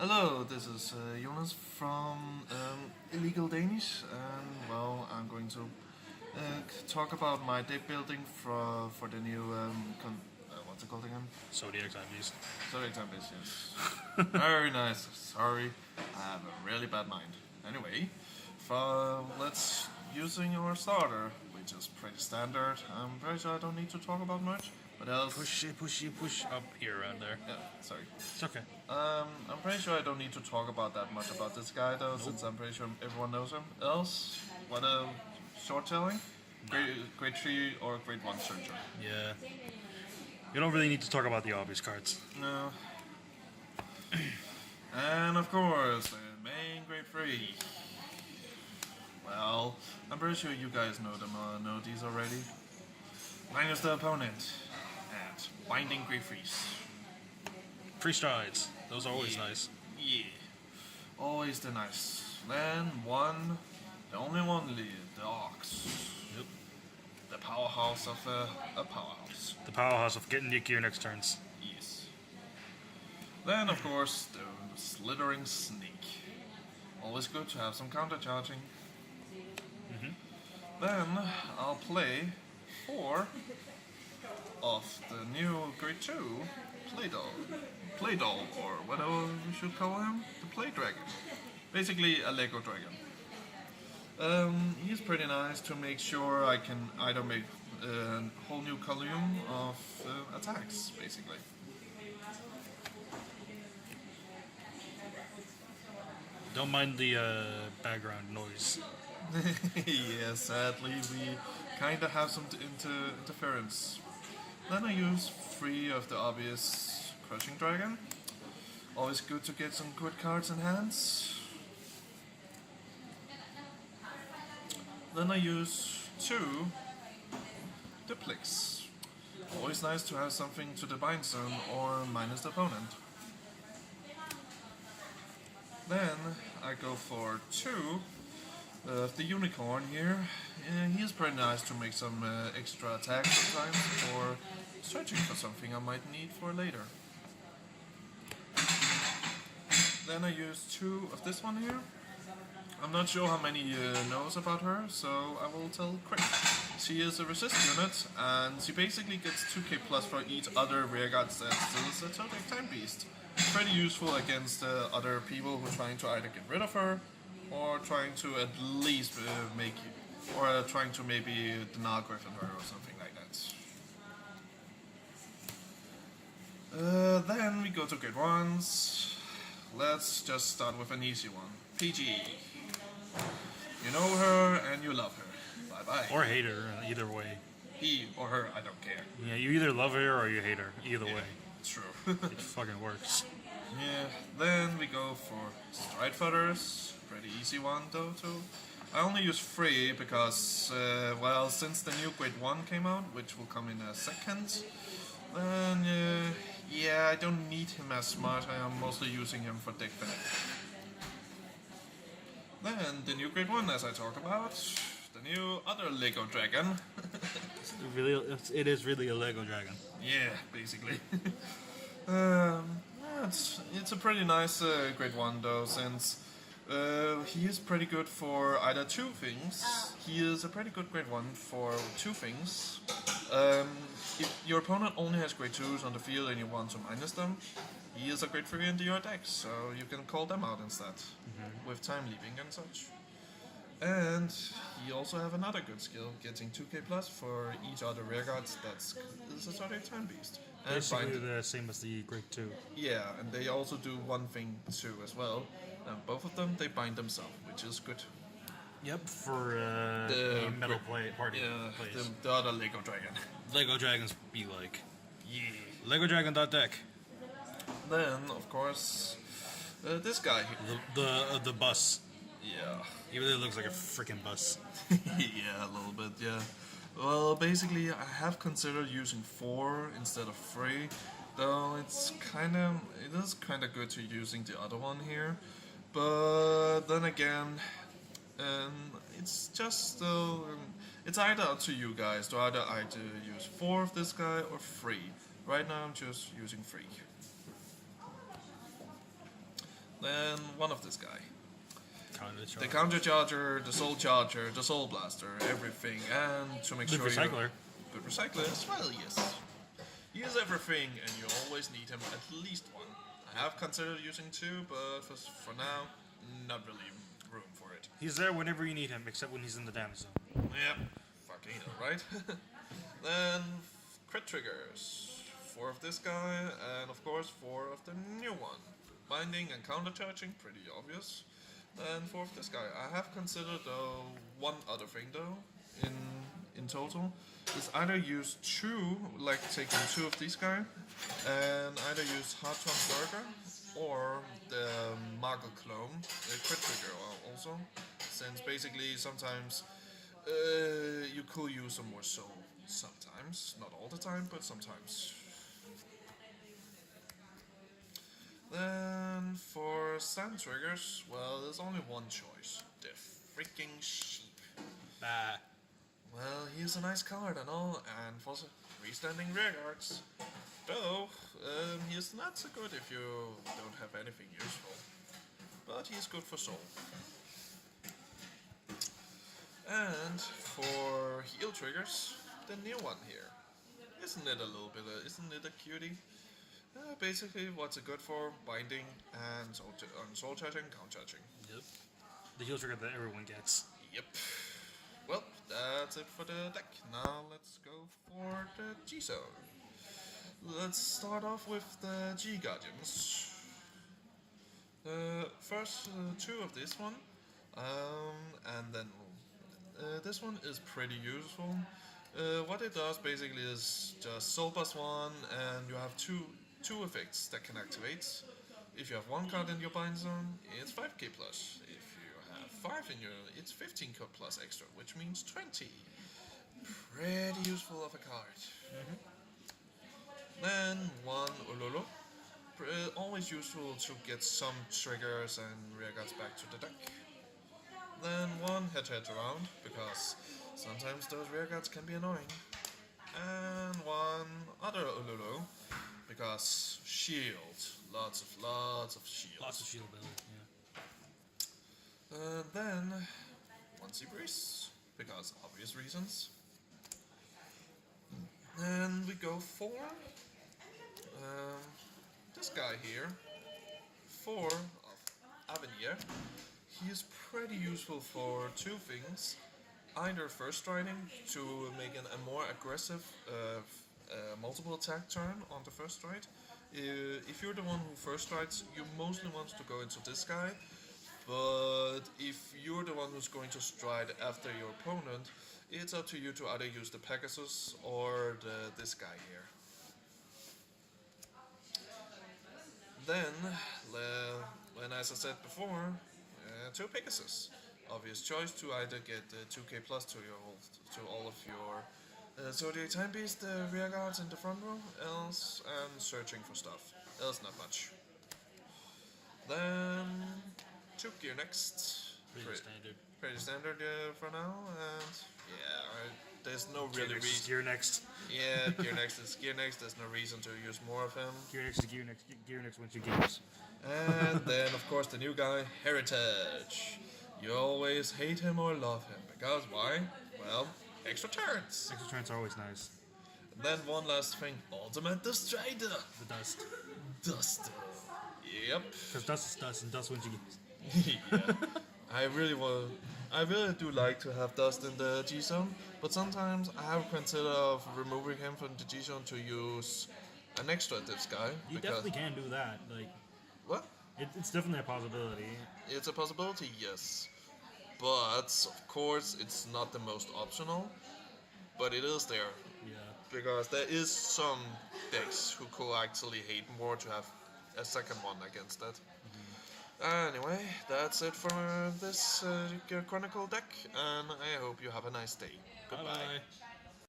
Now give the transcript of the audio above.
Hello, this is Jonas from Illegal Danish, and well, I'm going to talk about my deck building for the new what's it called again? Zodiac Time Beast. Zodiac Time Beast, yes. Very nice. Sorry, I have a really bad mind. Anyway, let's using our starter, which is pretty standard. I'm pretty sure I don't need to talk about much. What else? Push up here around there. Yeah, sorry. It's okay. I'm pretty sure I don't need to talk about that much about this guy though, since I'm pretty sure everyone knows him. Else, what a short telling? Grade 3 or grade 1 searcher. Yeah. You don't really need to talk about the obvious cards. No. And of course, the main grade 3. Well, I'm pretty sure you guys know them, know these already. Minus the opponent. And binding grade 3s. Free strides. Those are always nice. Yeah. Always the nice. Then one, the only one, the Ox. Yep. The powerhouse of a powerhouse. The powerhouse of getting your gear next turns. Yes. Then, of course, the slithering snake. Always good to have some counter charging. Then I'll play 4 of the new grade 2 Play-Doh, or whatever we should call him, the Play Dragon. Basically a Lego dragon. He's pretty nice to make sure I can either make a whole new column of attacks, basically. Don't mind the background noise. Yeah, sadly we kinda have some interference. Then I use 3 of the obvious Crushing Dragon. Always good to get some good cards in hands. Then I use 2 Duplix. Always nice to have something to the bind zone or minus the opponent. Then I go for 2 of the Unicorn here. He is pretty nice to make some extra attacks sometimes, or searching for something I might need for later. Then I use 2 of this one here. I'm not sure how many knows about her, so I will tell quick. She is a resist unit, and she basically gets 2k plus for each other rearguard that still is a Zodiac Time Beast. Pretty useful against other people who are trying to either get rid of her, or trying to at least trying to maybe deny Griffin her or something like that. Then we go to grade 1s. Let's just start with an easy one. PG. You know her and you love her. Bye bye. Or hate her, either way. He or her, I don't care. Yeah, you either love her or you hate her. Either way. It's true. It fucking works. Yeah, then we go for Stride Footers. Pretty easy one though too. I only use 3 because, well, since the new grade 1 came out, which will come in a second, then yeah, I don't need him as much. I am mostly using him for deck benefit. Then the new grade 1, as I talked about, the new other Lego dragon. It is really a Lego dragon. Yeah, basically. It's a pretty nice grade 1 though, since he is pretty good for either 2 things. He is a pretty good grade 1 for 2 things. If your opponent only has grade 2s on the field and you want to minus them, he is a grade 3 into your deck, so you can call them out instead, with time leaving and such. And he also have another good skill, getting 2k plus for each other rearguards that's is a Zodiac Time Beast. And Basically the same as the grade 2. yeah, and they also do one thing too as well. Both of them, they bind themselves, which is good. Yep, for the metal party plays. The other Lego Dragon. Lego dragons be like. Yeah. Lego Dragon.deck. Then, of course, this guy here. The bus. Yeah. He really looks like a freaking bus. Yeah, a little bit, yeah. Well, basically, I have considered using 4 instead of 3, though it is kind of good to using the other one here. But then again, it's just it's either up to you guys to either use 4 of this guy or 3. Right now, I'm just using 3. Then one of this guy. The Counter counter charger, the soul charger, the soul blaster, everything, and to make Good sure recycler. Good recycler as well, yes. He is everything, and you always need him at least one. I have considered using two, but for now, not really room for it. He's there whenever you need him, except when he's in the damage zone. Yep, fucking hell, right? Then crit triggers. 4 of this guy, and of course 4 of the new one. Binding and counter charging, pretty obvious. And 4 of this guy. I have considered one other thing though, in total, is either use 2, like taking 2 of these guys, and either use Hartron Burger or the Margle Clone, the crit trigger also, since basically sometimes you could use some more soul. Sometimes, not all the time, but sometimes. Then for sand triggers, well, there's only one choice: the freaking sheep. Bah. Well, he is a nice card and all, and for freestanding rear guards. Though, he is not so good if you don't have anything useful. But he is good for soul. And for heal triggers, the new one here. Isn't it a little bit, isn't it a cutie? Basically, what's it good for? Binding and soul charging, count charging. Yep. The heal trigger that everyone gets. Yep. Well, that's it for the deck. Now let's go for the G-Zone. Let's start off with the G-Guardians. First 2 of this one, and then this one is pretty useful. What it does basically is just Soul plus 1, and you have two effects that can activate. If you have 1 card in your bind zone, it's 5k plus. If you have 5 in your, it's 15k plus extra, which means 20. Pretty useful of a card. Then 1 Ololo. Always useful to get some triggers and rear guards back to the deck. Then 1 head around, because sometimes those rear guards can be annoying. And 1 other Ololo, because shield. Lots of shield. Lots of shield build, yeah. Then 1 Sea Breeze, because obvious reasons. And we go for this guy here, 4 of Avenir. He is pretty useful for 2 things. Either first riding to make a more aggressive multiple attack turn on the first ride. If you're the one who first rides, you mostly want to go into this guy. But if you're the one who's going to stride after your opponent, it's up to you to either use the Pegasus or this guy here. Then, when as I said before, 2 Pegasus. Obvious choice to either get 2k plus to all of your Zodiac Time Beast rear guards in the front row, else and searching for stuff. Else not much. Then 2 Gear Next. Pretty standard for now, and yeah, there's no really reason. Gear next. Yeah, Gear Next is Gear Next. There's no reason to use more of him. Gear next is gear next. Gear next wins you games. And then, of course, the new guy, Heritage. You always hate him or love him, because why? Well, extra turns. Extra turns are always nice. And then one last thing, Ultimate Destroyer. The dust. Duster. Yep. Because dust is dust, and dust wins you games. Yeah. I really do like to have Dust in the G-Zone, but sometimes I have considered of removing him from the G-Zone to use an extra Dips guy. You definitely can do that. Like, What? it's definitely a possibility. It's a possibility, yes. But, of course, it's not the most optional, but it is there. Yeah. Because there is some decks who could actually hate more to have a second one against that. Anyway, that's it for this Chronicle deck, and I hope you have a nice day. Goodbye. Bye-bye.